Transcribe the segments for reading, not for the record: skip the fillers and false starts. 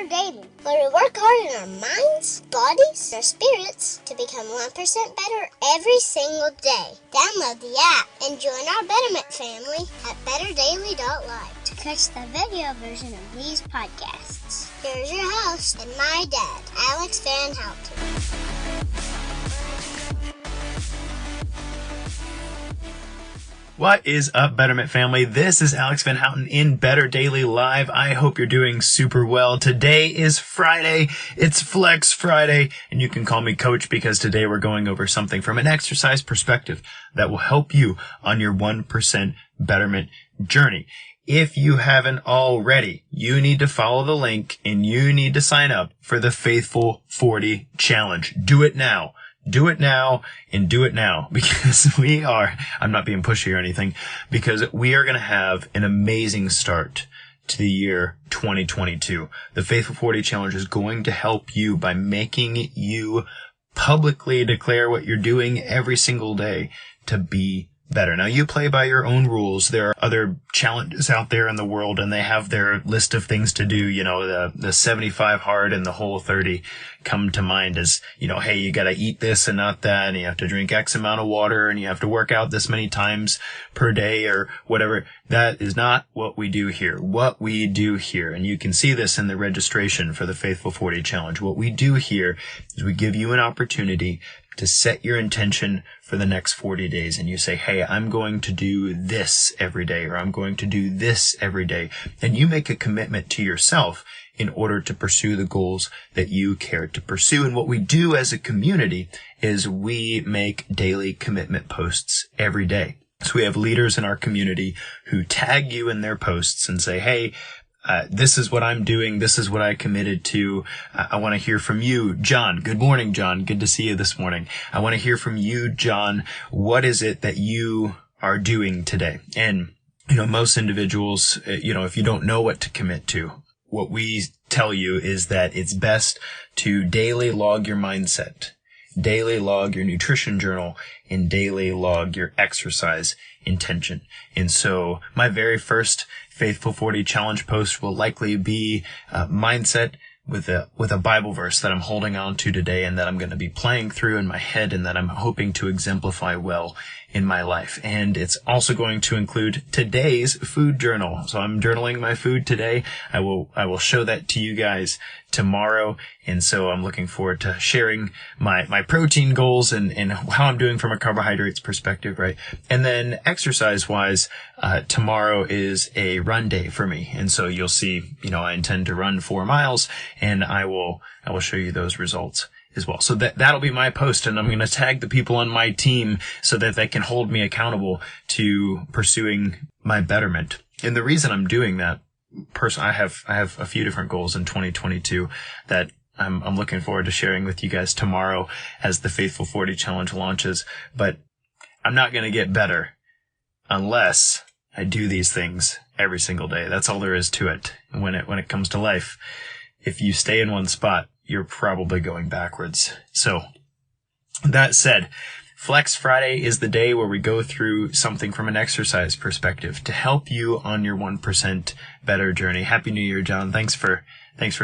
better daily, where we work hard in our minds, bodies, and our spirits to become 1% better every single day. Download the app and join our Betterment family at betterdaily.live to catch the video version of these podcasts. Here's your host and my dad, Alex Van Houten. What is up, Betterment family? This is Alex Van Houten in Better Daily Live. I hope you're doing super well. Today is Friday. It's Flex Friday, and you can call me Coach because today we're going over something from an exercise perspective that will help you on your 1% betterment journey. If you haven't already, you need to follow the link and you need to sign up for the Faithful 40 Challenge. Do it now. Do it now and do it now because I'm not being pushy or anything, because we are going to have an amazing start to the year 2022. The Faithful 40 Challenge is going to help you by making you publicly declare what you're doing every single day to be better. Now, you play by your own rules. There are other challenges out there in the world, and they have their list of things to do. You know, the 75 hard and the whole 30 come to mind as, you know, hey, you got to eat this and not that, and you have to drink X amount of water, and you have to work out this many times per day or whatever. That is not what we do here. What we do here, and you can see this in the registration for the Faithful 40 Challenge, what we do here is we give you an opportunity to set your intention for the next 40 days. And you say, hey, I'm going to do this every day, or I'm going to do this every day. And you make a commitment to yourself in order to pursue the goals that you care to pursue. And what we do as a community is we make daily commitment posts every day. So we have leaders in our community who tag you in their posts and say, hey, this is what I'm doing. This is what I committed to. I want to hear from you, John. Good morning, John. Good to see you this morning. I want to hear from you, John. What is it that you are doing today? And, you know, most individuals, if you don't know what to commit to, what we tell you is that it's best to daily log your mindset, daily log your nutrition journal, and daily log your exercise intention. And so my very first Faithful 40 Challenge post will likely be mindset with a Bible verse that I'm holding on to today and that I'm going to be playing through in my head and that I'm hoping to exemplify well in my life. And it's also going to include today's food journal. So I'm journaling my food today. I will show that to you guys tomorrow. And so I'm looking forward to sharing my protein goals and how I'm doing from a carbohydrates perspective, right? And then exercise wise, tomorrow is a run day for me. And so you'll see, I intend to run 4 miles and I will show you those results as well. So that'll be my post, and I'm going to tag the people on my team so that they can hold me accountable to pursuing my betterment. And the reason I'm doing that, I have a few different goals in 2022 that I'm looking forward to sharing with you guys tomorrow as the Faithful 40 Challenge launches. But I'm not going to get better unless I do these things every single day. That's all there is to it. And when it comes to life, if you stay in one spot, you're probably going backwards. So that said, Flex Friday is the day where we go through something from an exercise perspective to help you on your 1% better journey. Happy New Year, John. Thanks for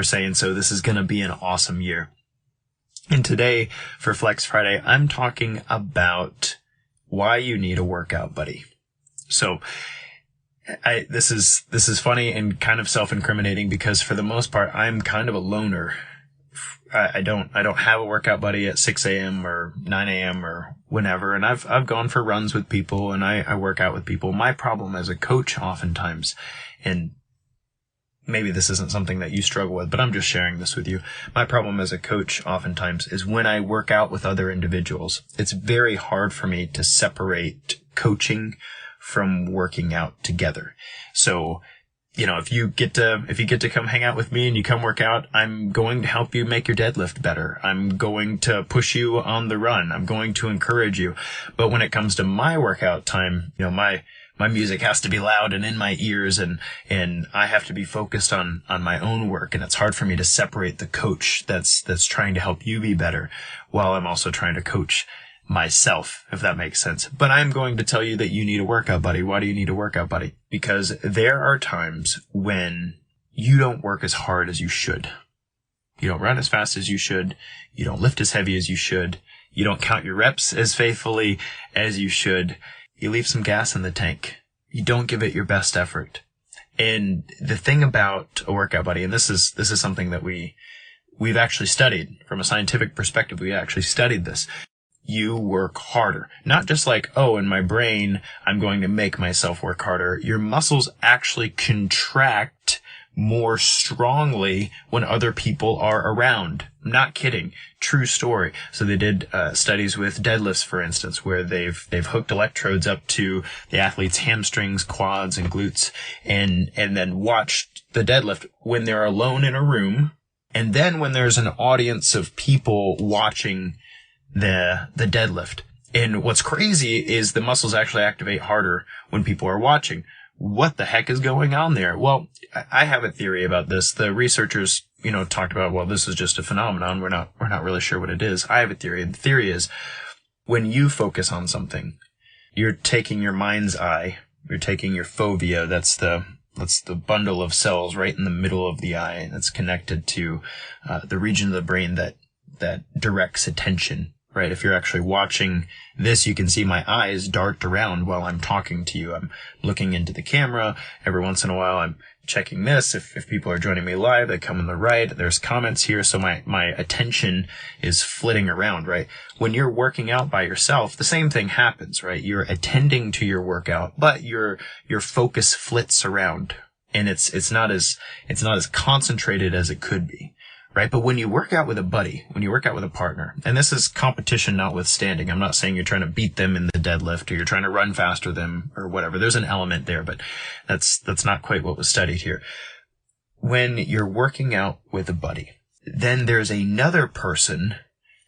saying so. This is going to be an awesome year. And today for Flex Friday, I'm talking about why you need a workout buddy. So this is funny and kind of self-incriminating because for the most part, I'm kind of a loner. I don't have a workout buddy at 6 a.m. or 9 a.m. or whenever. And I've gone for runs with people and I work out with people. My problem as a coach oftentimes, and maybe this isn't something that you struggle with, but I'm just sharing this with you. My problem as a coach oftentimes is when I work out with other individuals, it's very hard for me to separate coaching from working out together. So, if you get to come hang out with me and you come work out, I'm going to help you make your deadlift better. I'm going to push you on the run. I'm going to encourage you. But when it comes to my workout time, my music has to be loud and in my ears and I have to be focused on my own work. And it's hard for me to separate the coach that's trying to help you be better while I'm also trying to coach myself, if that makes sense. But I'm going to tell you that you need a workout buddy. Why do you need a workout buddy? Because there are times when you don't work as hard as you should. You don't run as fast as you should. You don't lift as heavy as you should. You don't count your reps as faithfully as you should. You leave some gas in the tank. You don't give it your best effort. And the thing about a workout buddy, and this is something that we've actually studied from a scientific perspective. We actually studied this. You work harder. Not just like, oh, in my brain, I'm going to make myself work harder. Your muscles actually contract more strongly when other people are around. I'm not kidding. True story. So they did studies with deadlifts, for instance, where they've hooked electrodes up to the athlete's hamstrings, quads, and glutes, and then watched the deadlift when they're alone in a room, and then when there's an audience of people watching the deadlift. And what's crazy is the muscles actually activate harder when people are watching. What the heck is going on there? Well, I have a theory about this. The researchers, talked about, well, this is just a phenomenon. We're not really sure what it is. I have a theory. The theory is when you focus on something, you're taking your mind's eye, you're taking your fovea, that's the bundle of cells right in the middle of the eye that's connected to the region of the brain that directs attention. Right? If you're actually watching this, you can see my eyes dart around while I'm talking to you. I'm looking into the camera. Every once in a while, I'm checking this. If people are joining me live, they come on the right. There's comments here. So my attention is flitting around, right? When you're working out by yourself, the same thing happens, right? You're attending to your workout, but your focus flits around, and it's not as concentrated as it could be. Right? But when you work out with a buddy, when you work out with a partner, and this is competition notwithstanding, I'm not saying you're trying to beat them in the deadlift or you're trying to run faster than them or whatever. There's an element there, but that's not quite what was studied here. When you're working out with a buddy, then there's another person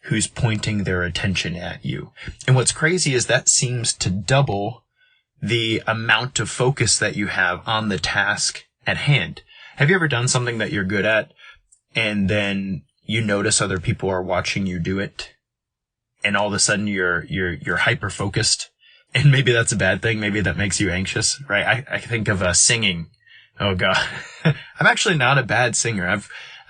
who's pointing their attention at you. And what's crazy is that seems to double the amount of focus that you have on the task at hand. Have you ever done something that you're good at, and then you notice other people are watching you do it, and all of a sudden you're hyper focused, and maybe that's a bad thing. Maybe that makes you anxious, right? I think of singing. Oh God, I'm actually not a bad singer.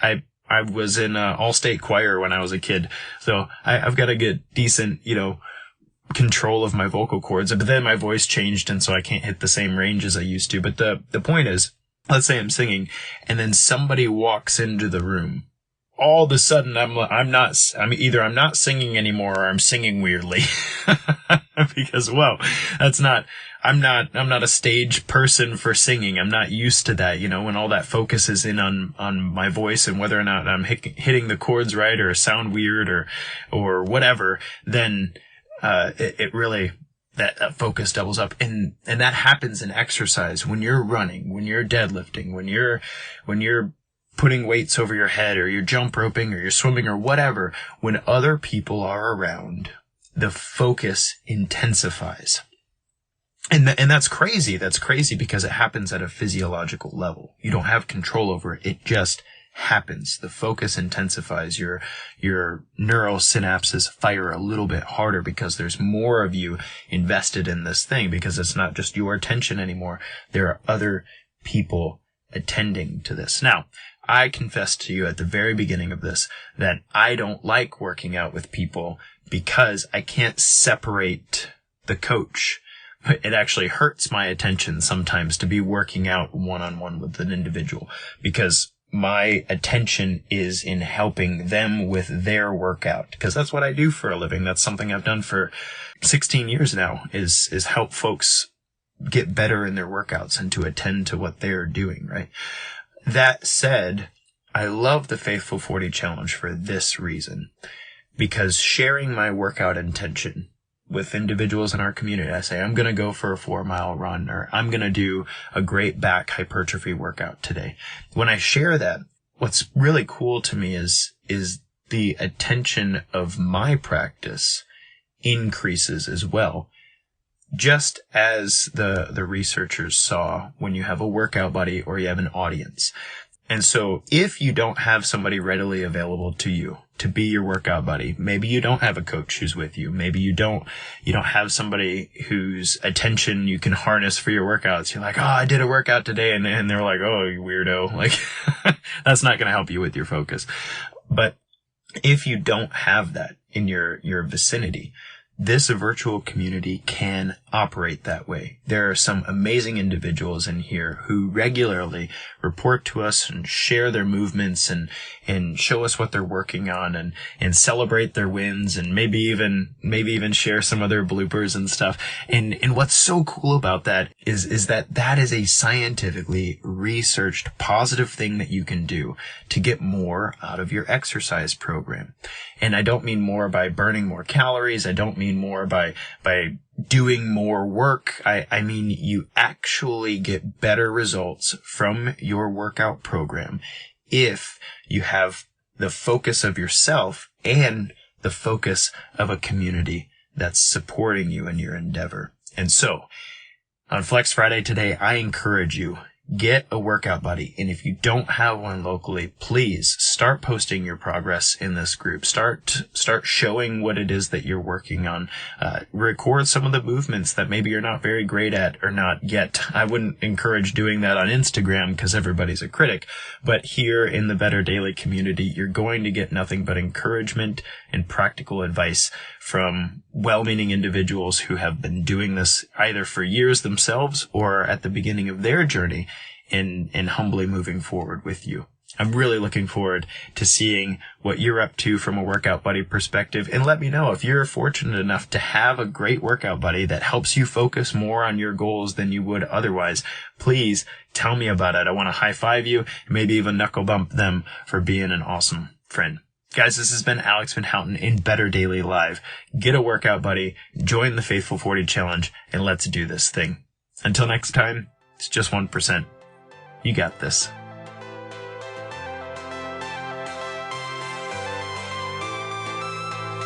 I was in all-state choir when I was a kid, so I've got a good decent control of my vocal cords. But then my voice changed, and so I can't hit the same range as I used to. But the point is, let's say I'm singing, and then somebody walks into the room. All of a sudden, I'm either not singing anymore, or I'm singing weirdly, because I'm not a stage person for singing. I'm not used to that, when all that focus is in on my voice and whether or not I'm hitting the chords right or sound weird or whatever. Then it really. That focus doubles up, and that happens in exercise. When you're running, when you're deadlifting, when you're putting weights over your head, or you're jump roping, or you're swimming, or whatever, when other people are around, the focus intensifies. And that's crazy. That's crazy because it happens at a physiological level. You don't have control over it. It just happens. The focus intensifies. Your neural synapses fire a little bit harder because there's more of you invested in this thing, because it's not just your attention anymore. There are other people attending to this. Now, I confessed to you at the very beginning of this that I don't like working out with people because I can't separate the coach. It actually hurts my attention sometimes to be working out one-on-one with an individual, because my attention is in helping them with their workout, because that's what I do for a living. That's something I've done for 16 years now, is help folks get better in their workouts and to attend to what they're doing, right? That said, I love the Faithful 40 Challenge for this reason, because sharing my workout intention with individuals in our community, I say, I'm going to go for a 4-mile run, or I'm going to do a great back hypertrophy workout today. When I share that, what's really cool to me is the attention of my practice increases as well. Just as the researchers saw when you have a workout buddy or you have an audience. And so if you don't have somebody readily available to you to be your workout buddy, maybe you don't have a coach who's with you. Maybe you don't have somebody whose attention you can harness for your workouts. You're like, oh, I did a workout today. And they're like, oh, you weirdo. Like, that's not going to help you with your focus. But if you don't have that in your vicinity, this virtual community can operate that way. There are some amazing individuals in here who regularly report to us and share their movements and show us what they're working on and celebrate their wins and maybe even share some of their bloopers and stuff. And what's so cool about that is that is a scientifically researched positive thing that you can do to get more out of your exercise program. And I don't mean more by burning more calories. I don't mean more by doing more work. I mean you actually get better results from your workout program if you have the focus of yourself and the focus of a community that's supporting you in your endeavor. And so, on Flex Friday today, I encourage you, get a workout buddy. And if you don't have one locally, please start posting your progress in this group. Start showing what it is that you're working on. Record some of the movements that maybe you're not very great at or not yet. I wouldn't encourage doing that on Instagram because everybody's a critic. But here in the Better Daily community, you're going to get nothing but encouragement and practical advice from well-meaning individuals who have been doing this either for years themselves or at the beginning of their journey in humbly moving forward with you. I'm really looking forward to seeing what you're up to from a workout buddy perspective. And let me know if you're fortunate enough to have a great workout buddy that helps you focus more on your goals than you would otherwise. Please tell me about it. I want to high five you, maybe even knuckle bump them for being an awesome friend. Guys, this has been Alex Van Houten in Better Daily Live. Get a workout buddy, join the Faithful 40 Challenge, and let's do this thing. Until next time, it's just 1%. You got this.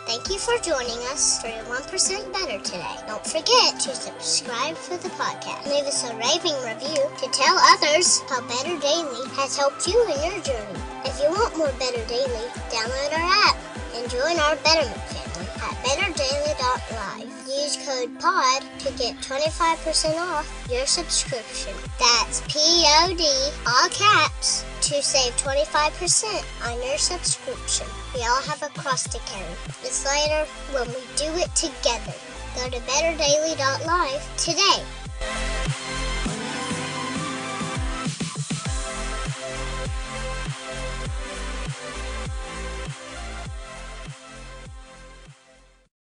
Thank you for joining us for 1% Better today. Don't forget to subscribe for the podcast. Leave us a raving review to tell others how Better Daily has helped you in your journey. If you want more Better Daily, download our app and join our Betterment family at betterdaily.live. Use code POD to get 25% off your subscription. That's POD, all caps, to save 25% on your subscription. We all have a cross to carry. It's lighter when we do it together. Go to betterdaily.live today.